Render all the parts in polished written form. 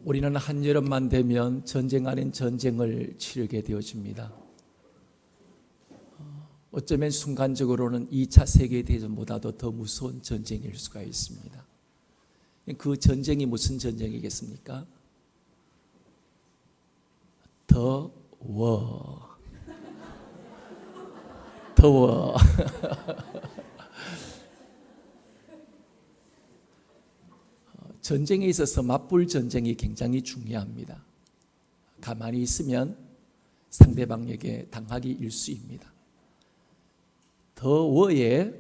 우리는 한여름만 되면 전쟁 아닌 전쟁을 치르게 되어집니다. 어쩌면 순간적으로는 2차 세계대전보다도 더 무서운 전쟁일 수가 있습니다. 그 전쟁이 무슨 전쟁이겠습니까? 더워. 전쟁에 있어서 맞불 전쟁이 굉장히 중요합니다. 가만히 있으면 상대방에게 당하기 일쑤입니다. 더워에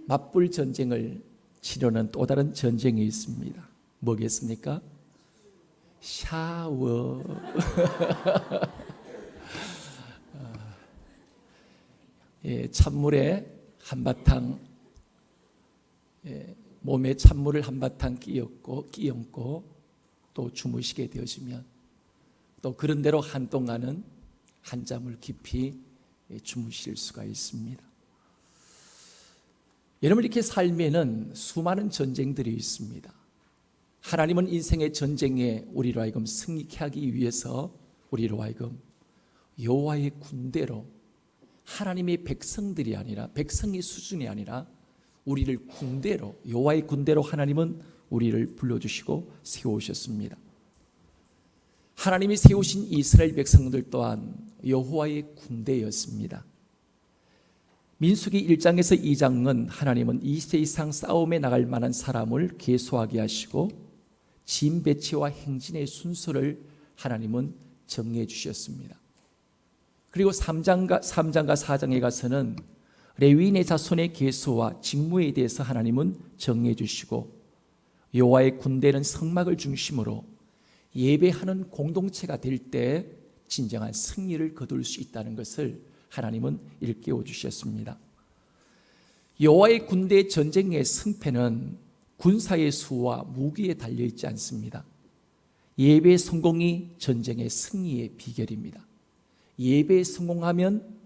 맞불 전쟁을 치르는 또 다른 전쟁이 있습니다. 뭐겠습니까? 샤워. 찬물에 한바탕, 몸에 찬물을 한바탕 끼얹고 또 주무시게 되어지면 또 그런 대로 한동안은 한잠을 깊이 주무실 수가 있습니다. 여러분, 이렇게 삶에는 수많은 전쟁들이 있습니다. 하나님은 인생의 전쟁에 우리로 하여금 승리케 하기 위해서 우리로 하여금 여호와의 군대로, 하나님의 백성들이 아니라, 백성의 수준이 아니라 우리를 군대로, 여호와의 군대로 하나님은 우리를 불러주시고 세우셨습니다. 하나님이 세우신 이스라엘 백성들 또한 여호와의 군대였습니다. 민수기 1장에서 2장은 하나님은 20세 이상 싸움에 나갈 만한 사람을 계수하게 하시고 진 배치와 행진의 순서를 하나님은 정해 주셨습니다. 그리고 3장과 4장에 가서는 레위인의 자손의 계수와 직무에 대해서 하나님은 정해 주시고 여호와의 군대는 성막을 중심으로 예배하는 공동체가 될 때 진정한 승리를 거둘 수 있다는 것을 하나님은 일깨워 주셨습니다. 여호와의 군대의 전쟁의 승패는 군사의 수와 무기에 달려있지 않습니다. 예배의 성공이 전쟁의 승리의 비결입니다. 예배에 성공하면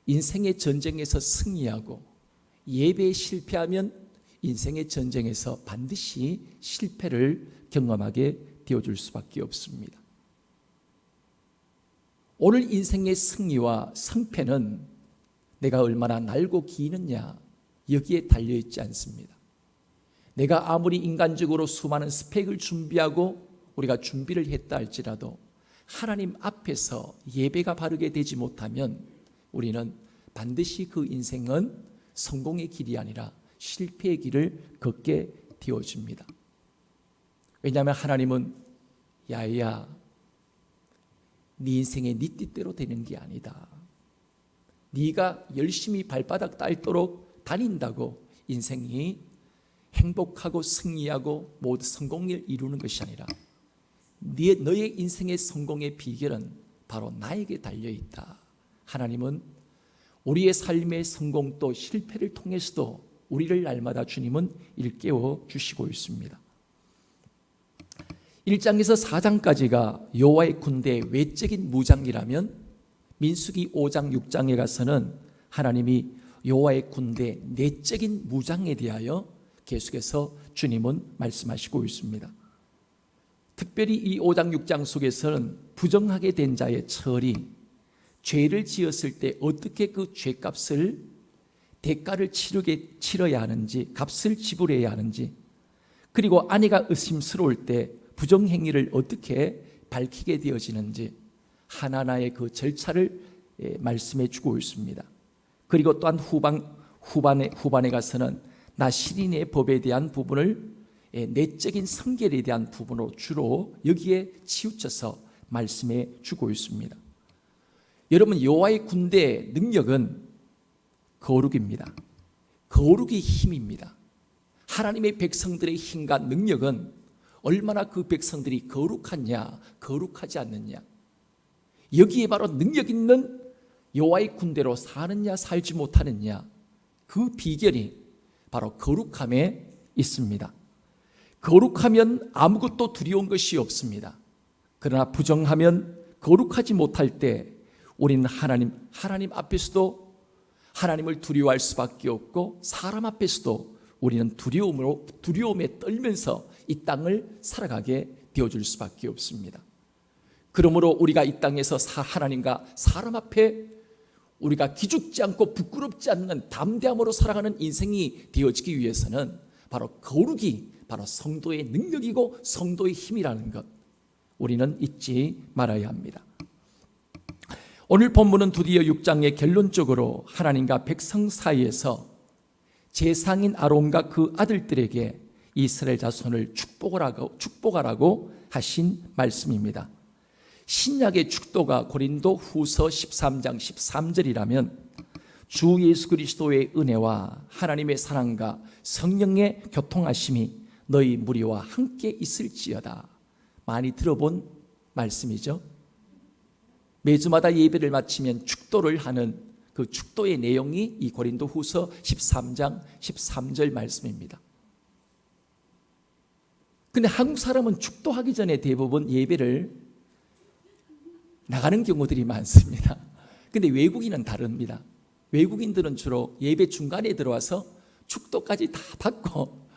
인생의 전쟁에서 승리하고, 예배에 실패하면 인생의 전쟁에서 반드시 실패를 경험하게 되어줄 수밖에 없습니다. 오늘 인생의 승리와 성패는 내가 얼마나 날고 기느냐, 여기에 달려있지 않습니다. 내가 아무리 인간적으로 수많은 스펙을 준비하고 우리가 준비를 했다 할지라도 하나님 앞에서 예배가 바르게 되지 못하면 우리는 반드시 그 인생은 성공의 길이 아니라 실패의 길을 걷게 되어집니다. 왜냐하면 하나님은 야야, 네 인생에 네 뜻대로 되는 게 아니다. 네가 열심히 발바닥 닳도록 다닌다고 인생이 행복하고 승리하고 모두 성공을 이루는 것이 아니라 너의 인생의 성공의 비결은 바로 나에게 달려있다. 하나님은 우리의 삶의 성공도 실패를 통해서도 우리를 날마다 주님은 일깨워 주시고 있습니다. 1장에서 4장까지가 여호와의 군대의 외적인 무장이라면 민수기 5장 6장에 가서는 하나님이 여호와의 군대의 내적인 무장에 대하여 계속해서 주님은 말씀하시고 있습니다. 특별히 이 5장 6장 속에서는 부정하게 된 자의 처리, 죄를 지었을 때 어떻게 그 죄값을, 대가를 치러야 하는지, 값을 지불해야 하는지, 그리고 아내가 의심스러울 때 부정행위를 어떻게 밝히게 되어지는지 하나하나의 그 절차를 말씀해 주고 있습니다. 그리고 또한 후반에 가서는 나시린의 법에 대한 부분을 내적인 성결에 대한 부분으로 주로 여기에 치우쳐서 말씀해 주고 있습니다. 여러분, 여호와의 군대의 능력은 거룩입니다. 거룩이 힘입니다. 하나님의 백성들의 힘과 능력은 얼마나 그 백성들이 거룩하냐, 거룩하지 않느냐, 여기에 바로 능력 있는 여호와의 군대로 사느냐 살지 못하느냐, 그 비결이 바로 거룩함에 있습니다. 거룩하면 아무것도 두려운 것이 없습니다. 그러나 부정하면, 거룩하지 못할 때 우리는 하나님 앞에서도 하나님을 두려워할 수밖에 없고, 사람 앞에서도 우리는 두려움에 떨면서 이 땅을 살아가게 되어줄 수밖에 없습니다. 그러므로 우리가 이 땅에서 하나님과 사람 앞에 우리가 기죽지 않고 부끄럽지 않는 담대함으로 살아가는 인생이 되어지기 위해서는 바로 거룩이 바로 성도의 능력이고 성도의 힘이라는 것, 우리는 잊지 말아야 합니다. 오늘 본문은 드디어 6장의 결론적으로 하나님과 백성 사이에서 제상인 아론과 그 아들들에게 이스라엘 자손을 축복하라고 하신 말씀입니다. 신약의 축도가 고린도 후서 13장 13절이라면 주 예수 그리스도의 은혜와 하나님의 사랑과 성령의 교통하심이 너희 무리와 함께 있을지어다. 많이 들어본 말씀이죠. 매주마다 예배를 마치면 축도를 하는 그 축도의 내용이 이 고린도 후서 13장 13절 말씀입니다. 근데 한국 사람은 축도하기 전에 대부분 예배를 나가는 경우들이 많습니다. 근데 외국인은 다릅니다. 외국인들은 주로 예배 중간에 들어와서 축도까지 다 받고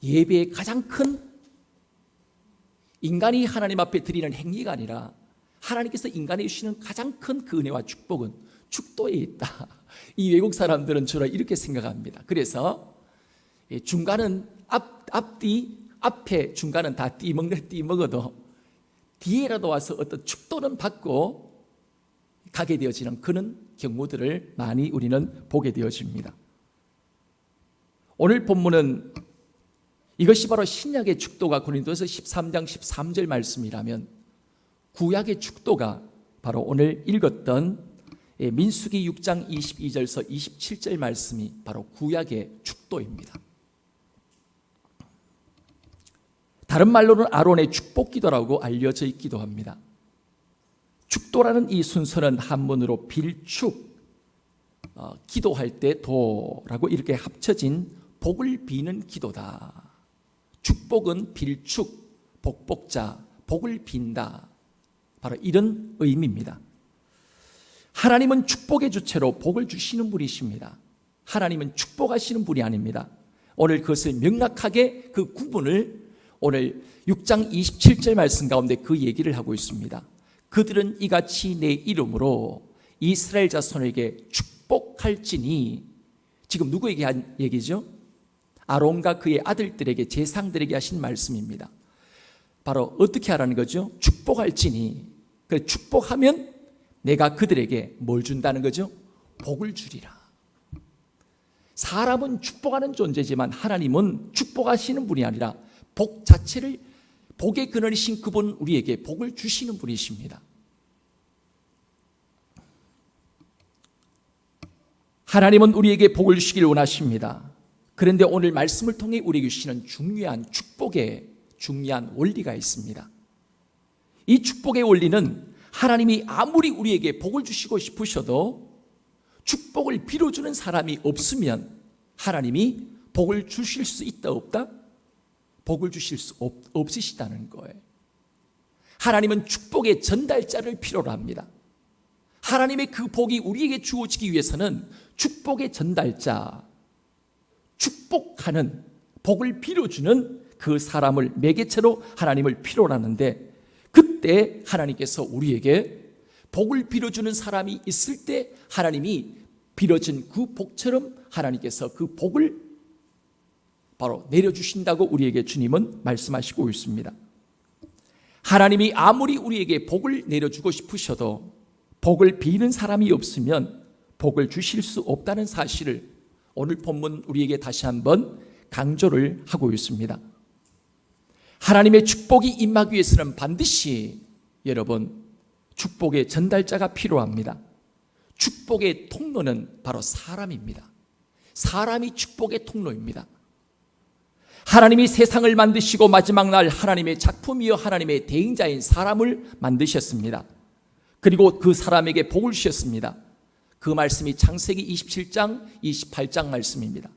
예배의 가장 큰 인간이 하나님 앞에 드리는 행위가 아니라 하나님께서 인간에 주시는 가장 큰 그 은혜와 축복은 축도에 있다. 이 외국 사람들은 주로 이렇게 생각합니다. 그래서 중간은 앞에 중간은 다 띠먹어도 뒤에라도 와서 어떤 축도는 받고 가게 되어지는 그런 경우들을 많이 우리는 보게 되어집니다. 오늘 본문은 이것이 바로 신약의 축도가 고린도서 13장 13절 말씀이라면 구약의 축도가 바로 오늘 읽었던 민수기 6장 22절서 27절 말씀이 바로 구약의 축도입니다. 다른 말로는 아론의 축복기도라고 알려져 있기도 합니다. 축도라는 이 순서는 한문으로 빌축, 기도할 때 도라고 이렇게 합쳐진 복을 비는 기도다. 축복은 빌축, 복복자, 복을 빈다. 바로 이런 의미입니다. 하나님은 축복의 주체로 복을 주시는 분이십니다. 하나님은 축복하시는 분이 아닙니다. 오늘 그것을 명확하게 그 구분을 오늘 6장 27절 말씀 가운데 그 얘기를 하고 있습니다. 그들은 이같이 내 이름으로 이스라엘 자손에게 축복할지니, 지금 누구에게 한 얘기죠? 아론과 그의 아들들에게, 제상들에게 하신 말씀입니다. 바로 어떻게 하라는 거죠? 축복할지니, 그 축복하면 내가 그들에게 뭘 준다는 거죠? 복을 주리라. 사람은 축복하는 존재지만 하나님은 축복하시는 분이 아니라 복 자체를, 복의 근원이신 그분, 우리에게 복을 주시는 분이십니다. 하나님은 우리에게 복을 주시길 원하십니다. 그런데 오늘 말씀을 통해 우리에게 주시는 중요한 축복의 중요한 원리가 있습니다. 이 축복의 원리는 하나님이 아무리 우리에게 복을 주시고 싶으셔도 축복을 빌어주는 사람이 없으면 하나님이 복을 주실 수 있다 없다? 복을 주실 수 없으시다는 거예요. 하나님은 축복의 전달자를 필요로 합니다. 하나님의 그 복이 우리에게 주어지기 위해서는 축복의 전달자, 축복하는, 복을 빌어주는 그 사람을 매개체로 하나님을 필요로 하는데, 그때 하나님께서 우리에게 복을 빌어주는 사람이 있을 때 하나님이 빌어준 그 복처럼 하나님께서 그 복을 바로 내려주신다고 우리에게 주님은 말씀하시고 있습니다. 하나님이 아무리 우리에게 복을 내려주고 싶으셔도 복을 비는 사람이 없으면 복을 주실 수 없다는 사실을 오늘 본문 우리에게 다시 한번 강조를 하고 있습니다. 하나님의 축복이 임하기 위해서는 반드시 여러분 축복의 전달자가 필요합니다. 축복의 통로는 바로 사람입니다. 사람이 축복의 통로입니다. 하나님이 세상을 만드시고 마지막 날 하나님의 작품이여 하나님의 대행자인 사람을 만드셨습니다. 그리고 그 사람에게 복을 주셨습니다. 그 말씀이 창세기 27장 28장 말씀입니다.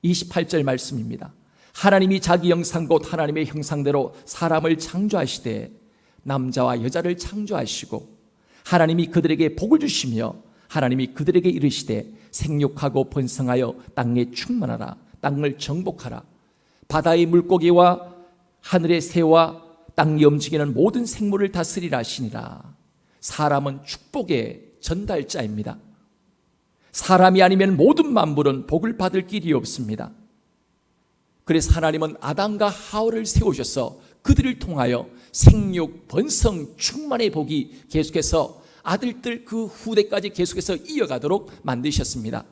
28절 말씀입니다. 하나님이 자기 형상 곧 하나님의 형상대로 사람을 창조하시되 남자와 여자를 창조하시고 하나님이 그들에게 복을 주시며 하나님이 그들에게 이르시되 생육하고 번성하여 땅에 충만하라, 땅을 정복하라, 바다의 물고기와 하늘의 새와 땅이 움직이는 모든 생물을 다스리라 하시니라. 사람은 축복의 전달자입니다. 사람이 아니면 모든 만물은 복을 받을 길이 없습니다. 그래서 하나님은 아담과 하와를 세우셔서 그들을 통하여 생육, 번성, 충만의 복이 계속해서 아들들 그 후대까지 계속해서 이어가도록 만드셨습니다.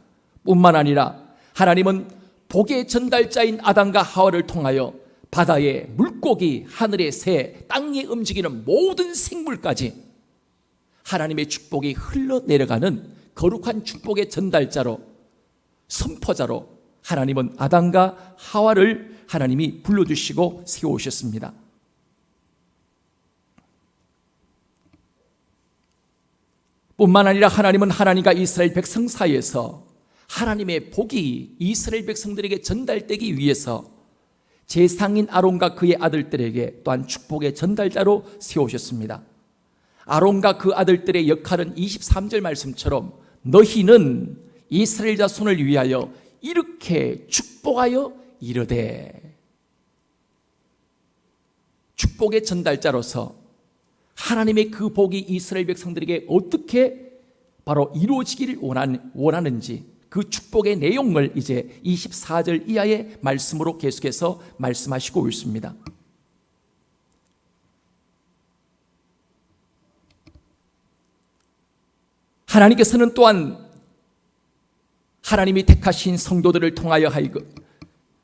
뿐만 아니라 하나님은 복의 전달자인 아담과 하와를 통하여 바다의 물고기, 하늘의 새, 땅에 움직이는 모든 생물까지 하나님의 축복이 흘러내려가는 거룩한 축복의 전달자로, 선포자로 하나님은 아담과 하와를 하나님이 불러주시고 세우셨습니다. 뿐만 아니라 하나님은 하나님과 이스라엘 백성 사이에서 하나님의 복이 이스라엘 백성들에게 전달되기 위해서 제상인 아론과 그의 아들들에게 또한 축복의 전달자로 세우셨습니다. 아론과 그 아들들의 역할은 23절 말씀처럼 너희는 이스라엘 자손을 위하여 이렇게 축복하여 이르되, 축복의 전달자로서 하나님의 그 복이 이스라엘 백성들에게 어떻게 바로 이루어지기를 원하는지 그 축복의 내용을 이제 24절 이하의 말씀으로 계속해서 말씀하시고 있습니다. 하나님께서는 또한 하나님이 택하신 성도들을 통하여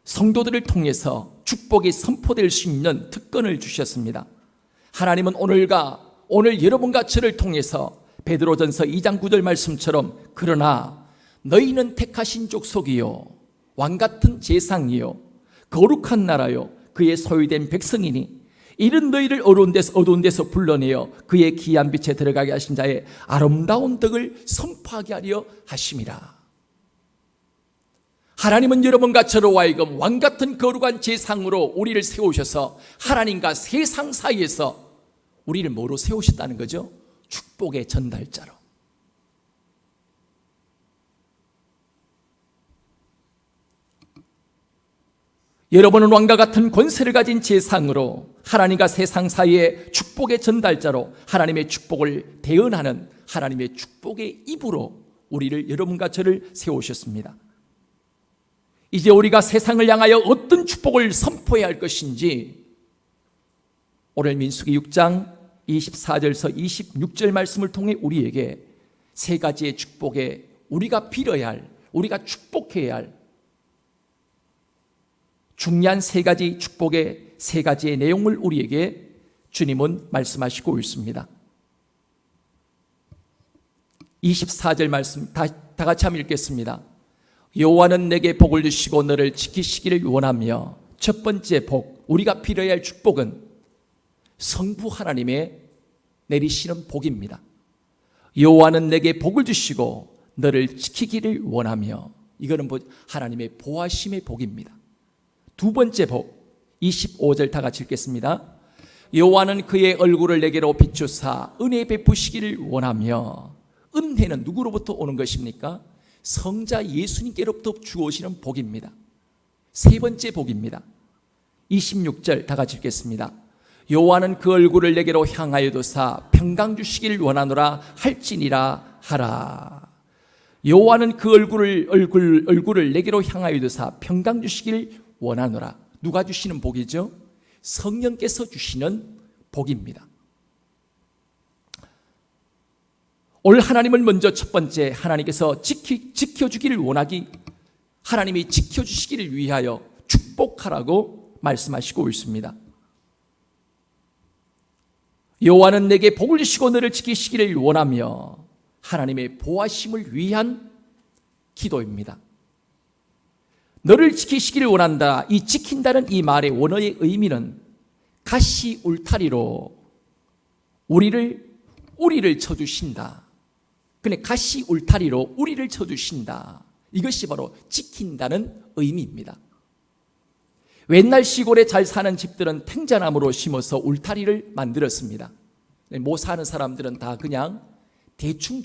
성도들을 통해서 축복이 선포될 수 있는 특권을 주셨습니다. 하나님은 오늘 여러분과 저를 통해서 베드로전서 2장 9절 말씀처럼 그러나 너희는 택하신 족속이요 왕같은 제상이요 거룩한 나라요 그의 소유된 백성이니 이른 너희를 어두운 데서 불러내어 그의 기이한 빛에 들어가게 하신 자의 아름다운 덕을 선포하게 하려 하심이라. 하나님은 여러분과 저로 하여금 왕같은 거룩한 제상으로 우리를 세우셔서 하나님과 세상 사이에서 우리를 뭐로 세우셨다는 거죠? 축복의 전달자로. 여러분은 왕과 같은 권세를 가진 제상으로 하나님과 세상 사이의 축복의 전달자로 하나님의 축복을 대언하는 하나님의 축복의 입으로 우리를, 여러분과 저를 세우셨습니다. 이제 우리가 세상을 향하여 어떤 축복을 선포해야 할 것인지 오늘 민수기 6장 24절에서 26절 말씀을 통해 우리에게 세 가지의 축복에 우리가 빌어야 할, 우리가 축복해야 할 중요한 세 가지 축복의 세 가지의 내용을 우리에게 주님은 말씀하시고 있습니다. 24절 말씀 다 같이 한번 읽겠습니다. 여호와는 내게 복을 주시고 너를 지키시기를 원하며, 첫 번째 복, 우리가 빌어야 할 축복은 성부 하나님의 내리시는 복입니다. 여호와는 내게 복을 주시고 너를 지키기를 원하며, 이거는 하나님의 보호하심의 복입니다. 두 번째 복, 25절 다 같이 읽겠습니다. 여호와는 그의 얼굴을 내게로 비추사 은혜 베푸시기를 원하며, 은혜는 누구로부터 오는 것입니까? 성자 예수님께로부터 주어지는 복입니다. 세 번째 복입니다. 26절 다 같이 읽겠습니다. 여호와는 그 얼굴을 내게로 향하여 두사 평강 주시기를 원하노라 할지니라 하라. 여호와는 그 얼굴을 내게로 향하여 두사 평강 주시기를 원하노라. 누가 주시는 복이죠? 성령께서 주시는 복입니다. 오늘 하나님은 먼저 첫 번째 하나님께서 지켜주기를 원하기, 하나님이 지켜주시기를 위하여 축복하라고 말씀하시고 있습니다. 여호와는 내게 복을 주시고 너를 지키시기를 원하며, 하나님의 보호하심을 위한 기도입니다. 너를 지키시기를 원한다. 이 지킨다는 이 말의 원어의 의미는 가시 울타리로 우리를 쳐주신다. 근데 가시 울타리로 우리를 쳐주신다. 이것이 바로 지킨다는 의미입니다. 옛날 시골에 잘 사는 집들은 탱자나무로 심어서 울타리를 만들었습니다. 못 사는 사람들은 다 그냥 대충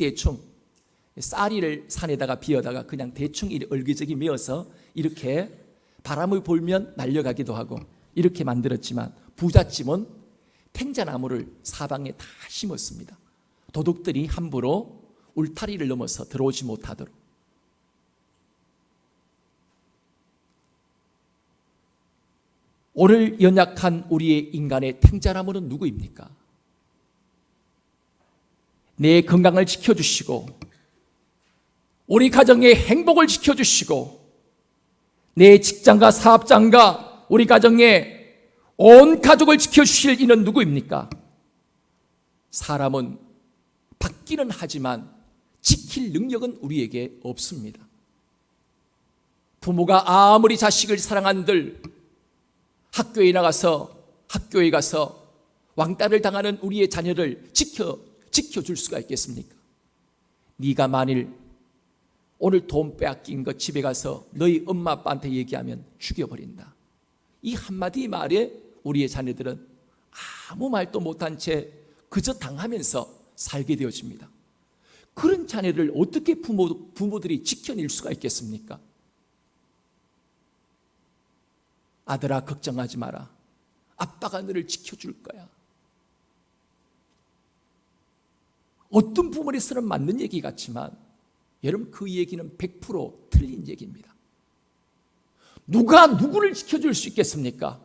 쌀이를 산에다가 비어다가 그냥 대충 얼기적이 메어서 이렇게 바람을 불면 날려가기도 하고 이렇게 만들었지만 부잣집은 탱자나무를 사방에 다 심었습니다. 도둑들이 함부로 울타리를 넘어서 들어오지 못하도록. 오늘 연약한 우리의 인간의 탱자나무는 누구입니까? 내 건강을 지켜주시고 우리 가정의 행복을 지켜주시고 내 직장과 사업장과 우리 가정의 온 가족을 지켜주실 이는 누구입니까? 사람은 받기는 하지만 지킬 능력은 우리에게 없습니다. 부모가 아무리 자식을 사랑한들 학교에 가서 왕따를 당하는 우리의 자녀를 지켜줄 수가 있겠습니까? 네가 만일 오늘 돈 빼앗긴 거 집에 가서 너희 엄마 아빠한테 얘기하면 죽여버린다. 이 한마디 말에 우리의 자녀들은 아무 말도 못한 채 그저 당하면서 살게 되어집니다. 그런 자녀를 어떻게 부모들이 지켜낼 수가 있겠습니까? 아들아, 걱정하지 마라. 아빠가 너를 지켜줄 거야. 어떤 부모에서는 맞는 얘기 같지만 여러분, 그 얘기는 100% 틀린 얘기입니다. 누가 누구를 지켜줄 수 있겠습니까?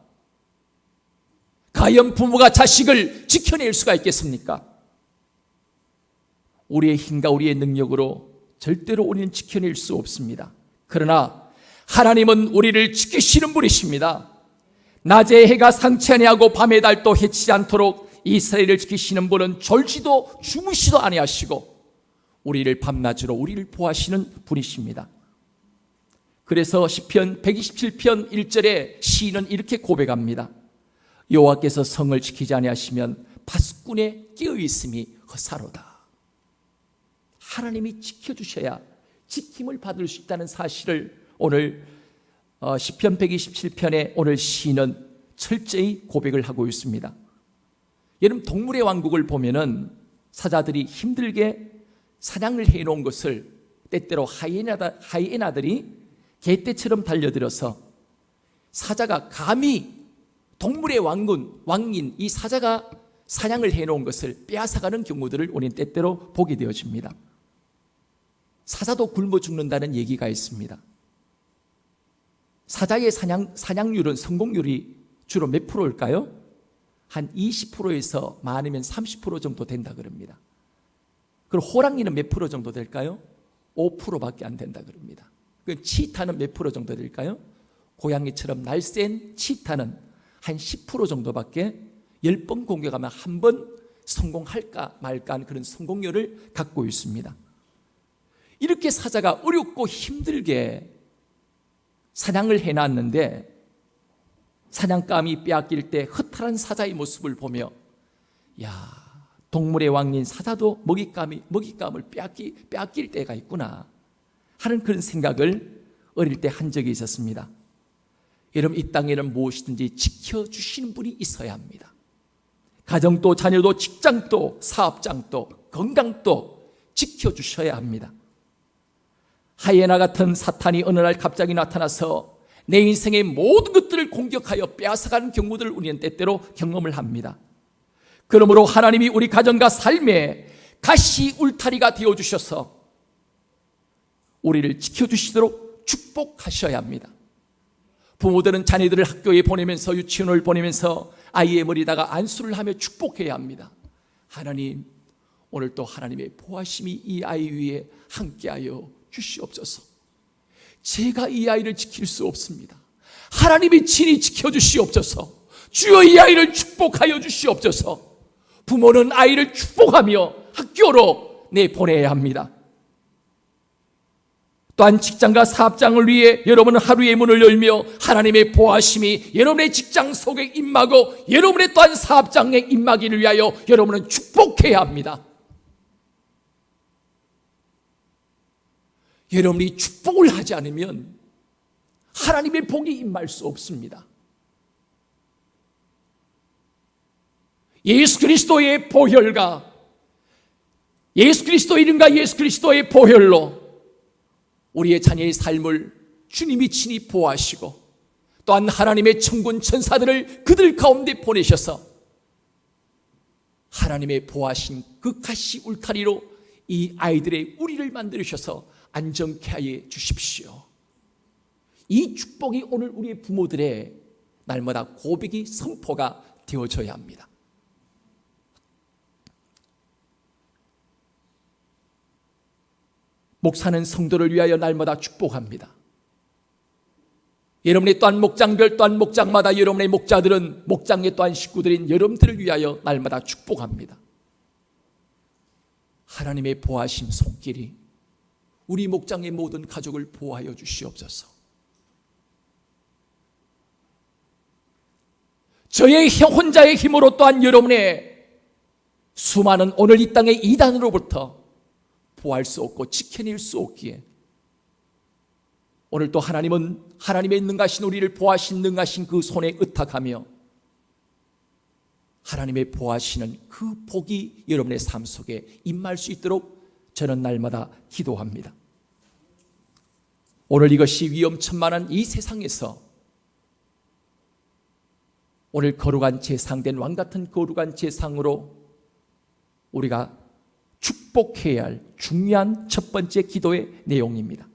과연 부모가 자식을 지켜낼 수가 있겠습니까? 우리의 힘과 우리의 능력으로 절대로 우리는 지켜낼 수 없습니다. 그러나 하나님은 우리를 지키시는 분이십니다. 낮에 해가 상치 아니하고 밤의 달도 해치지 않도록 이스라엘을 지키시는 분은 졸지도 주무시도 아니하시고 우리를 밤낮으로 우리를 보호하시는 분이십니다. 그래서 시편 127편 1절에 시인은 이렇게 고백합니다. 여호와께서 성을 지키지 아니하시면 파수꾼의 깨어있음이 헛사로다. 하나님이 지켜주셔야 지킴을 받을 수 있다는 사실을 오늘 시편 127편에 오늘 시인은 철저히 고백을 하고 있습니다. 여러분, 동물의 왕국을 보면은 사자들이 힘들게 사냥을 해놓은 것을 때때로 하이에나들이 개떼처럼 달려들어서 사자가 감히 동물의 왕인 이 사자가 사냥을 해놓은 것을 빼앗아가는 경우들을 우리는 때때로 보게 되어집니다. 사자도 굶어 죽는다는 얘기가 있습니다. 사자의 사냥률은 성공률이 주로 몇 프로일까요? 한 20%에서 많으면 30% 정도 된다 그럽니다. 그리고 호랑이는 몇 프로 정도 될까요? 5%밖에 안 된다 그럽니다. 치타는 몇 프로 정도 될까요? 고양이처럼 날쌘 치타는 한 10% 정도밖에 10번 공격하면 한 번 성공할까 말까 하는 그런 성공률을 갖고 있습니다. 이렇게 사자가 어렵고 힘들게 사냥을 해놨는데 사냥감이 빼앗길 때 허탈한 사자의 모습을 보며 야, 동물의 왕인 사자도 먹잇감을 빼앗길 때가 있구나 하는 그런 생각을 어릴 때 한 적이 있었습니다. 여러분, 이 땅에는 무엇이든지 지켜주시는 분이 있어야 합니다. 가정도 자녀도 직장도 사업장도 건강도 지켜주셔야 합니다. 하이에나 같은 사탄이 어느 날 갑자기 나타나서 내 인생의 모든 것들을 공격하여 빼앗아가는 경우들을 우리는 때때로 경험을 합니다. 그러므로 하나님이 우리 가정과 삶에 가시 울타리가 되어주셔서 우리를 지켜주시도록 축복하셔야 합니다. 부모들은 자녀들을 학교에 보내면서 유치원을 보내면서 아이의 머리다가 안수를 하며 축복해야 합니다. 하나님, 오늘 또 하나님의 보호하심이 이 아이 위에 함께하여 주시옵소서. 제가 이 아이를 지킬 수 없습니다. 하나님이 친히 지켜주시옵소서. 주여, 이 아이를 축복하여 주시옵소서. 부모는 아이를 축복하며 학교로 내보내야 합니다. 또한 직장과 사업장을 위해 여러분은 하루의 문을 열며 하나님의 보호하심이 여러분의 직장 속에 임하고 여러분의 또한 사업장에 임하기를 위하여 여러분은 축복해야 합니다. 여러분이 축복을 하지 않으면 하나님의 복이 임할 수 없습니다. 예수 그리스도의 보혈과 예수 그리스도 이름과 예수 그리스도의 보혈로 우리의 자녀의 삶을 주님이 친히 보호하시고 또한 하나님의 천군 천사들을 그들 가운데 보내셔서 하나님의 보호하신 그 가시 울타리로 이 아이들의 우리를 만들으셔서 안정케 하여 주십시오. 이 축복이 오늘 우리의 부모들의 날마다 고백이 선포가 되어져야 합니다. 목사는 성도를 위하여 날마다 축복합니다. 여러분의 또한 목장별 또한 목장마다 여러분의 목자들은 목장의 또한 식구들인 여러분들을 위하여 날마다 축복합니다. 하나님의 보호하심 손길이 우리 목장의 모든 가족을 보호하여 주시옵소서. 저의 혼자의 힘으로 또한 여러분의 수많은 오늘 이 땅의 이단으로부터 보호할 수 없고 지켜낼 수 없기에 오늘 또 하나님은 하나님의 능하신 우리를 보호하신 능하신 그 손에 의탁하며 하나님의 보호하시는 그 복이 여러분의 삶 속에 임할 수 있도록 저는 날마다 기도합니다. 오늘 이것이 위험천만한 이 세상에서 오늘 거룩한 제상된 왕같은 거룩한 제상으로 우리가 축복해야 할 중요한 첫 번째 기도의 내용입니다.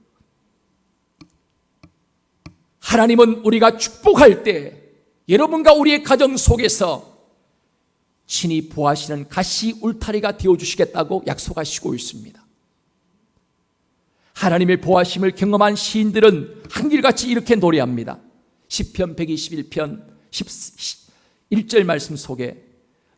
하나님은 우리가 축복할 때 여러분과 우리의 가정 속에서 친히 보호하시는 가시 울타리가 되어주시겠다고 약속하시고 있습니다. 하나님의 보호하심을 경험한 시인들은 한결같이 이렇게 노래합니다. 시편 121편 1절 말씀 속에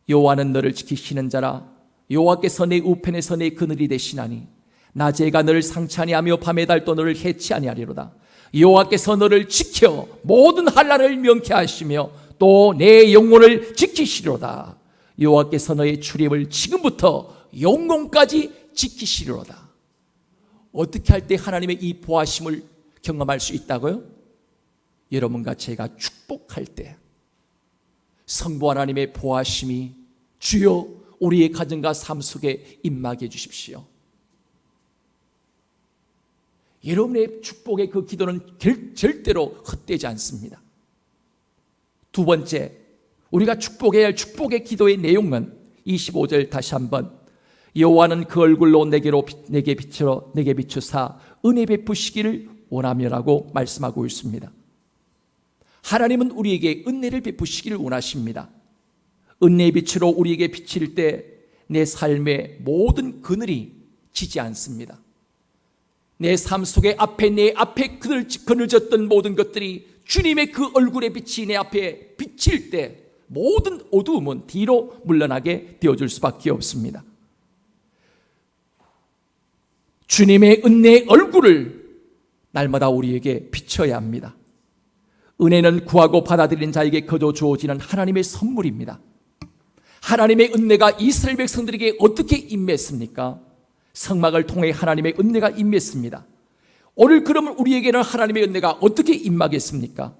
여호와는 너를 지키시는 자라 여호와께서 내 우편에서 내 그늘이 되시나니 낮에가 너를 상치 아니하며 밤의 달도 너를 해치 아니하리로다. 여호와께서 너를 지켜 모든 한란을 명케 하시며 또 내 영혼을 지키시리로다. 여호와께서 너의 출입을 지금부터 영혼까지 지키시리로다. 어떻게 할 때 하나님의 이 보호하심을 경험할 수 있다고요? 여러분과 제가 축복할 때 성부 하나님의 보호하심이 주여 우리의 가정과 삶 속에 임하게 해주십시오. 여러분의 축복의 그 기도는 절대로 헛되지 않습니다. 두 번째, 우리가 축복해야 할 축복의 기도의 내용은 25절 다시 한번 여호와는 그 얼굴로 내게 비추사 은혜 베푸시기를 원하며라고 말씀하고 있습니다. 하나님은 우리에게 은혜를 베푸시기를 원하십니다. 은혜의 빛으로 우리에게 비칠 때 내 삶의 모든 그늘이 지지 않습니다. 내 삶 속에 내 앞에 그늘졌던 모든 것들이 주님의 그 얼굴의 빛이 내 앞에 비칠 때 모든 어두움은 뒤로 물러나게 되어줄 수밖에 없습니다. 주님의 은혜의 얼굴을 날마다 우리에게 비춰야 합니다. 은혜는 구하고 받아들이는 자에게 거저 주어지는 하나님의 선물입니다. 하나님의 은혜가 이스라엘 백성들에게 어떻게 임했습니까? 성막을 통해 하나님의 은혜가 임했습니다. 오늘 그러면 우리에게는 하나님의 은혜가 어떻게 임하겠습니까?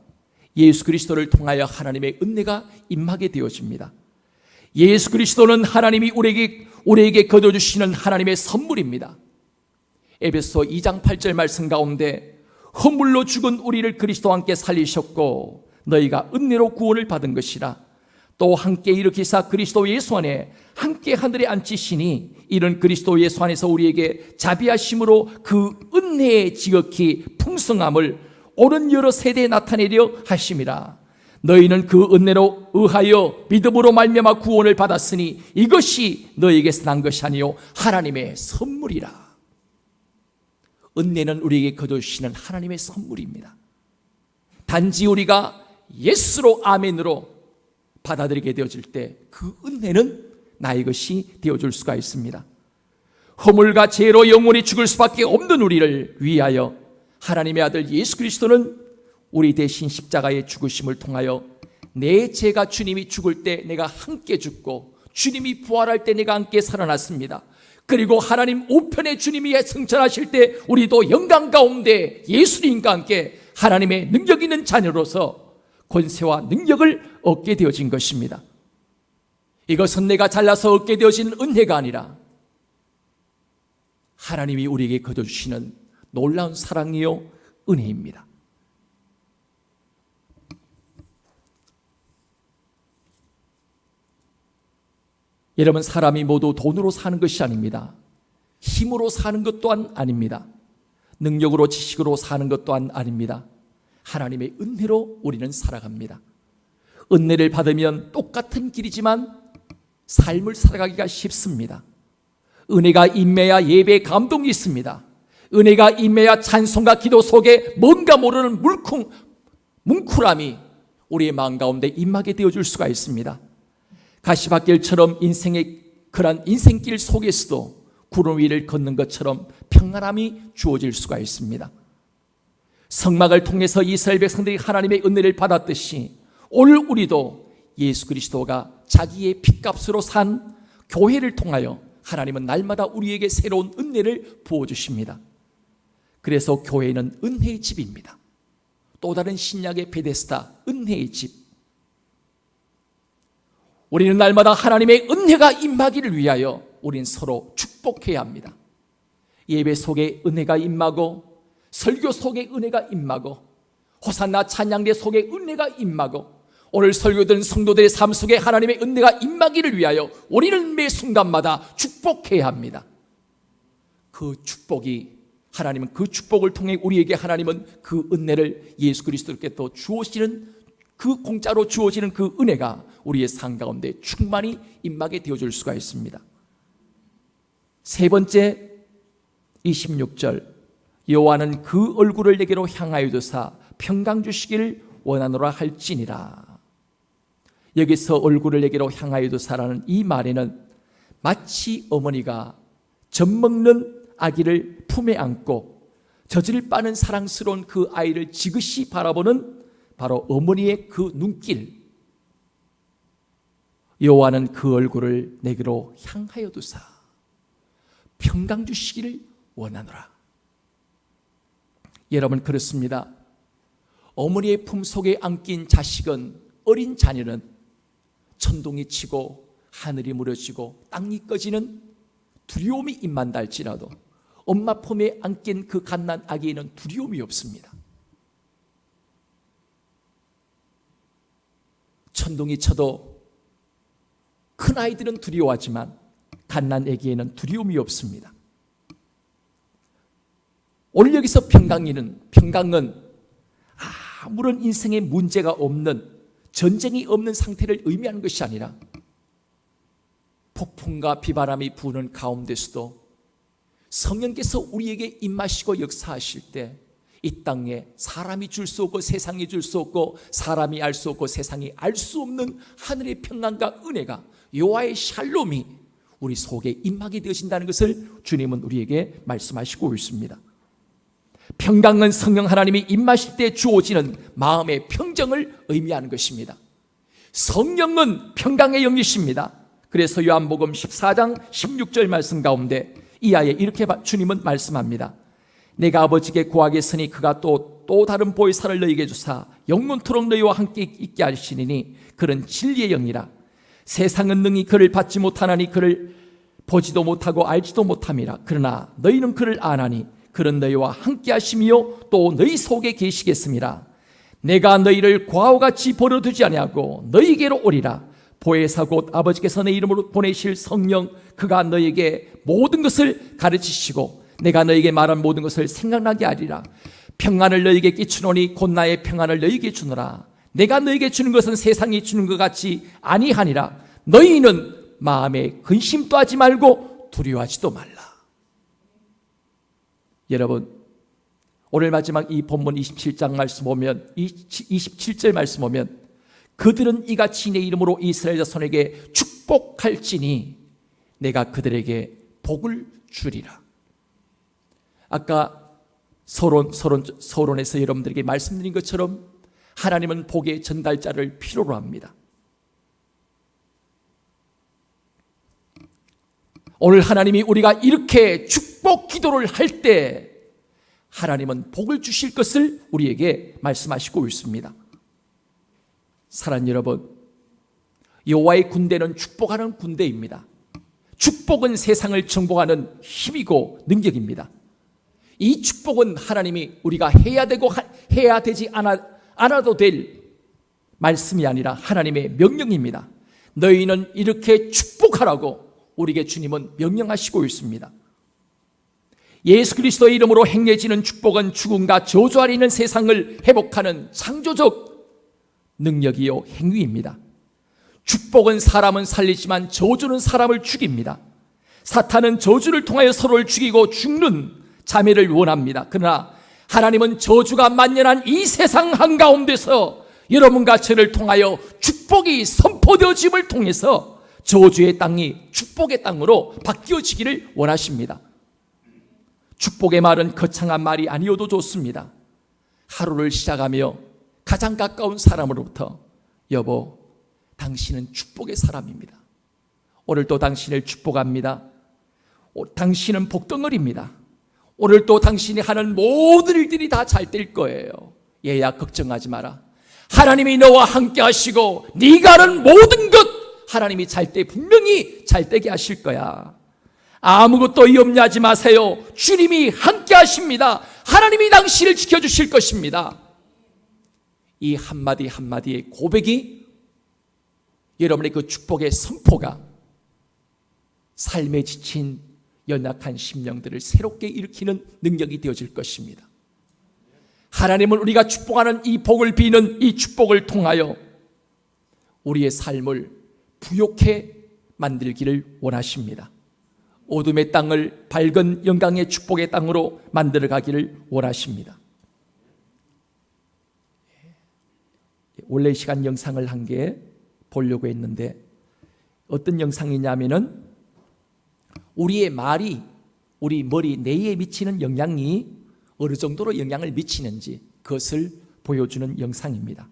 예수 그리스도를 통하여 하나님의 은혜가 임하게 되어집니다. 예수 그리스도는 하나님이 우리에게 거둬주시는 하나님의 선물입니다. 에베소 2장 8절 말씀 가운데 허물로 죽은 우리를 그리스도와 함께 살리셨고 너희가 은혜로 구원을 받은 것이라. 또 함께 일으키사 그리스도 예수 안에 함께 하늘에 앉히시니 이런 그리스도 예수 안에서 우리에게 자비하심으로 그 은혜의 지극히 풍성함을 오는 여러 세대에 나타내려 하심이라. 너희는 그 은혜로 의하여 믿음으로 말미암아 구원을 받았으니 이것이 너희에게서 난 것이 아니요 하나님의 선물이라. 은혜는 우리에게 거두시는 하나님의 선물입니다. 단지 우리가 예수로 아멘으로 받아들이게 되어질 때 그 은혜는 나의 것이 되어줄 수가 있습니다. 허물과 죄로 영원히 죽을 수밖에 없는 우리를 위하여 하나님의 아들 예수 그리스도는 우리 대신 십자가의 죽으심을 통하여 내 죄가 주님이 죽을 때 내가 함께 죽고 주님이 부활할 때 내가 함께 살아났습니다. 그리고 하나님 우편에 주님이 승천하실 때 우리도 영광 가운데 예수님과 함께 하나님의 능력 있는 자녀로서 권세와 능력을 얻게 되어진 것입니다. 이것은 내가 잘나서 얻게 되어진 은혜가 아니라 하나님이 우리에게 거둬주시는 놀라운 사랑이요 은혜입니다. 여러분, 사람이 모두 돈으로 사는 것이 아닙니다. 힘으로 사는 것 또한 아닙니다. 능력으로 지식으로 사는 것 또한 아닙니다. 하나님의 은혜로 우리는 살아갑니다. 은혜를 받으면 똑같은 길이지만 삶을 살아가기가 쉽습니다. 은혜가 임해야 예배에 감동이 있습니다. 은혜가 임해야 찬송과 기도 속에 뭔가 모르는 뭉클함이 우리의 마음 가운데 임하게 되어줄 수가 있습니다. 가시밭길처럼 인생의 그런 인생길 속에서도 구름 위를 걷는 것처럼 평안함이 주어질 수가 있습니다. 성막을 통해서 이스라엘 백성들이 하나님의 은혜를 받았듯이 오늘 우리도 예수 그리스도가 자기의 핏값으로 산 교회를 통하여 하나님은 날마다 우리에게 새로운 은혜를 부어주십니다. 그래서 교회는 은혜의 집입니다. 또 다른 신약의 베데스다, 은혜의 집. 우리는 날마다 하나님의 은혜가 임하기를 위하여 우리는 서로 축복해야 합니다. 예배 속에 은혜가 임하고, 설교 속에 은혜가 임하고, 호산나 찬양대 속에 은혜가 임하고, 오늘 설교된 성도들의 삶 속에 하나님의 은혜가 임하기를 위하여 우리는 매 순간마다 축복해야 합니다. 그 축복이, 하나님은 그 축복을 통해 우리에게 하나님은 그 은혜를 예수 그리스도께 또 주어지는, 그 공짜로 주어지는 그 은혜가 우리의 삶 가운데 충만히 임하게 되어줄 수가 있습니다. 세 번째, 26절, 여호와는 그 얼굴을 내게로 향하여 두사 평강 주시기를 원하노라 할지니라. 여기서 얼굴을 내게로 향하여 두사라는 이 말에는 마치 어머니가 젖먹는 아기를 품에 안고 젖을 빠는 사랑스러운 그 아이를 지그시 바라보는 바로 어머니의 그 눈길, 여호와는 그 얼굴을 내게로 향하여 두사 평강 주시기를 원하노라. 여러분, 그렇습니다. 어머니의 품속에 안긴 자식은, 어린 자녀는 천둥이 치고 하늘이 무너지고 땅이 꺼지는 두려움이 임한다 할지라도 엄마 품에 안긴 그 갓난 아기에는 두려움이 없습니다. 천둥이 쳐도 큰 아이들은 두려워하지만 갓난 아기에는 두려움이 없습니다. 오늘 여기서 평강은 아무런 인생에 문제가 없는, 전쟁이 없는 상태를 의미하는 것이 아니라 폭풍과 비바람이 부는 가운데서도 성령께서 우리에게 임하시고 역사하실 때 이 땅에 사람이 줄 수 없고 세상이 줄 수 없고 사람이 알 수 없고 세상이 알 수 없는 하늘의 평강과 은혜가, 여호와의 샬롬이 우리 속에 임하게 되어진다는 것을 주님은 우리에게 말씀하시고 있습니다. 평강은 성령 하나님이 임하실 때 주어지는 마음의 평정을 의미하는 것입니다. 성령은 평강의 영이십니다. 그래서 요한복음 14장 16절 말씀 가운데 이하에 이렇게 주님은 말씀합니다. 내가 아버지께 구하겠으니 그가 또 다른 보혜사를 너희에게 주사 영원토록 너희와 함께 있게 하시리니 그는 진리의 영이라. 세상은 능히 그를 받지 못하나니 그를 보지도 못하고 알지도 못함이라. 그러나 너희는 그를 아나니 그는 너희와 함께 하심이요 또 너희 속에 계시겠음이라. 내가 너희를 과와 같이 버려두지 아니하고 너희에게로 오리라. 보혜사 곧 아버지께서 내 이름으로 보내실 성령, 그가 너희에게 모든 것을 가르치시고 내가 너희에게 말한 모든 것을 생각나게 하리라. 평안을 너희에게 끼치노니 곧 나의 평안을 너희에게 주노라. 내가 너희에게 주는 것은 세상이 주는 것 같이 아니하니라. 너희는 마음에 근심도 하지 말고 두려워하지도 말라. 여러분, 오늘 마지막 이 본문 27장 말씀 보면, 27절 말씀 보면, 그들은 이같이 내 이름으로 이스라엘 자손에게 축복할지니 내가 그들에게 복을 주리라. 아까 서론에서 여러분들에게 말씀드린 것처럼 하나님은 복의 전달자를 필요로 합니다. 오늘 하나님이 우리가 이렇게 축복 기도를 할 때 하나님은 복을 주실 것을 우리에게 말씀하시고 있습니다. 사랑하는 여러분, 여호와의 군대는 축복하는 군대입니다. 축복은 세상을 정복하는 힘이고 능력입니다. 이 축복은 하나님이 우리가 해야 되지 않아도 될 말씀이 아니라 하나님의 명령입니다. 너희는 이렇게 축복하라고 우리에게 주님은 명령하시고 있습니다. 예수 그리스도의 이름으로 행해지는 축복은 죽음과 저주 아래 있는 세상을 회복하는 창조적 능력이요 행위입니다. 축복은 사람은 살리지만 저주는 사람을 죽입니다. 사탄은 저주를 통하여 서로를 죽이고 죽는 자매를 원합니다. 그러나 하나님은 저주가 만연한 이 세상 한가운데서 여러분과 저를 통하여 축복이 선포되어짐을 통해서 저주의 땅이 축복의 땅으로 바뀌어지기를 원하십니다. 축복의 말은 거창한 말이 아니어도 좋습니다. 하루를 시작하며 가장 가까운 사람으로부터 여보, 당신은 축복의 사람입니다. 오늘도 당신을 축복합니다. 당신은 복덩어리입니다. 오늘도 당신이 하는 모든 일들이 다 잘 될 거예요. 얘야, 걱정하지 마라. 하나님이 너와 함께 하시고 네가 하는 모든 것 하나님이 잘 때 분명히 잘 되게 하실 거야. 아무것도 염려하지 마세요. 주님이 함께 하십니다. 하나님이 당신을 지켜주실 것입니다. 이 한마디 한마디의 고백이 여러분의 그 축복의 선포가 삶에 지친 연약한 심령들을 새롭게 일으키는 능력이 되어질 것입니다. 하나님은 우리가 축복하는 이 복을 비는 이 축복을 통하여 우리의 삶을 부욕해 만들기를 원하십니다. 어둠의 땅을 밝은 영광의 축복의 땅으로 만들어 가기를 원하십니다. 원래 시간 영상을 한 개 보려고 했는데 어떤 영상이냐면은 우리의 말이 우리 머리 뇌에 미치는 영향이 어느 정도로 영향을 미치는지 그것을 보여주는 영상입니다.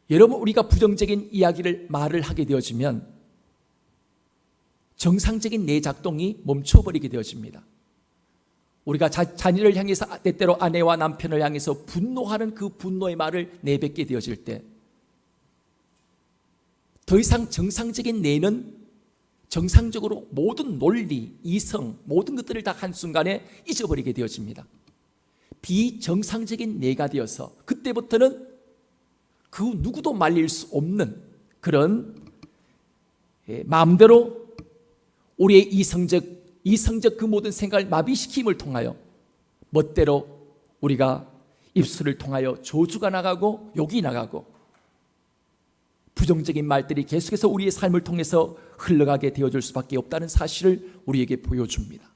여러분, 우리가 부정적인 말을 하게 되어지면 정상적인 뇌 작동이 멈춰버리게 되어집니다. 우리가 자녀를 향해서 때때로 아내와 남편을 향해서 분노하는 그 분노의 말을 내뱉게 되어질 때 더 이상 정상적인 뇌는 정상적으로 모든 논리, 이성, 모든 것들을 다 한순간에 잊어버리게 되어집니다. 비정상적인 뇌가 되어서 그때부터는 그 누구도 말릴 수 없는 그런 마음대로 우리의 이성적 그 모든 생각을 마비시킴을 통하여 멋대로 우리가 입술을 통하여 저주가 나가고 욕이 나가고 부정적인 말들이 계속해서 우리의 삶을 통해서 흘러가게 되어줄 수밖에 없다는 사실을 우리에게 보여줍니다.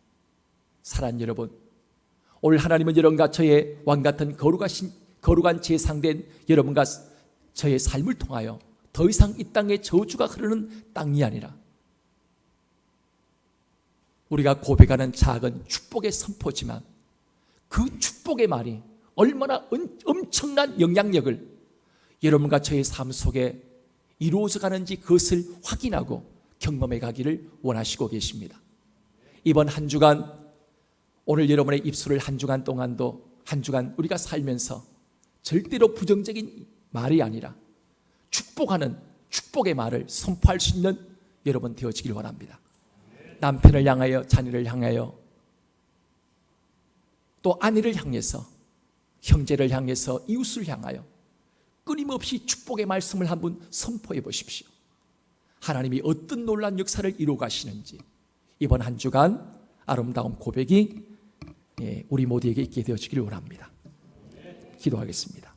사랑하는 여러분, 오늘 하나님은 여러분과 저의 왕같은 거룩한 제상된 여러분과 저의 삶을 통하여 더 이상 이 땅에 저주가 흐르는 땅이 아니라 우리가 고백하는 작은 축복의 선포지만 그 축복의 말이 얼마나 엄청난 영향력을 여러분과 저의 삶 속에 이루어져 가는지 그것을 확인하고 경험해 가기를 원하시고 계십니다. 이번 한 주간 오늘 여러분의 입술을 한 주간 동안도 한 주간 우리가 살면서 절대로 부정적인 말이 아니라 축복하는 축복의 말을 선포할 수 있는 여러분 되어지길 원합니다. 남편을 향하여, 자녀를 향하여, 또 아내를 향해서, 형제를 향해서, 이웃을 향하여 끊임없이 축복의 말씀을 한번 선포해 보십시오. 하나님이 어떤 놀라운 역사를 이루어 가시는지 이번 한 주간 아름다운 고백이 우리 모두에게 있게 되어지기를 원합니다. 기도하겠습니다.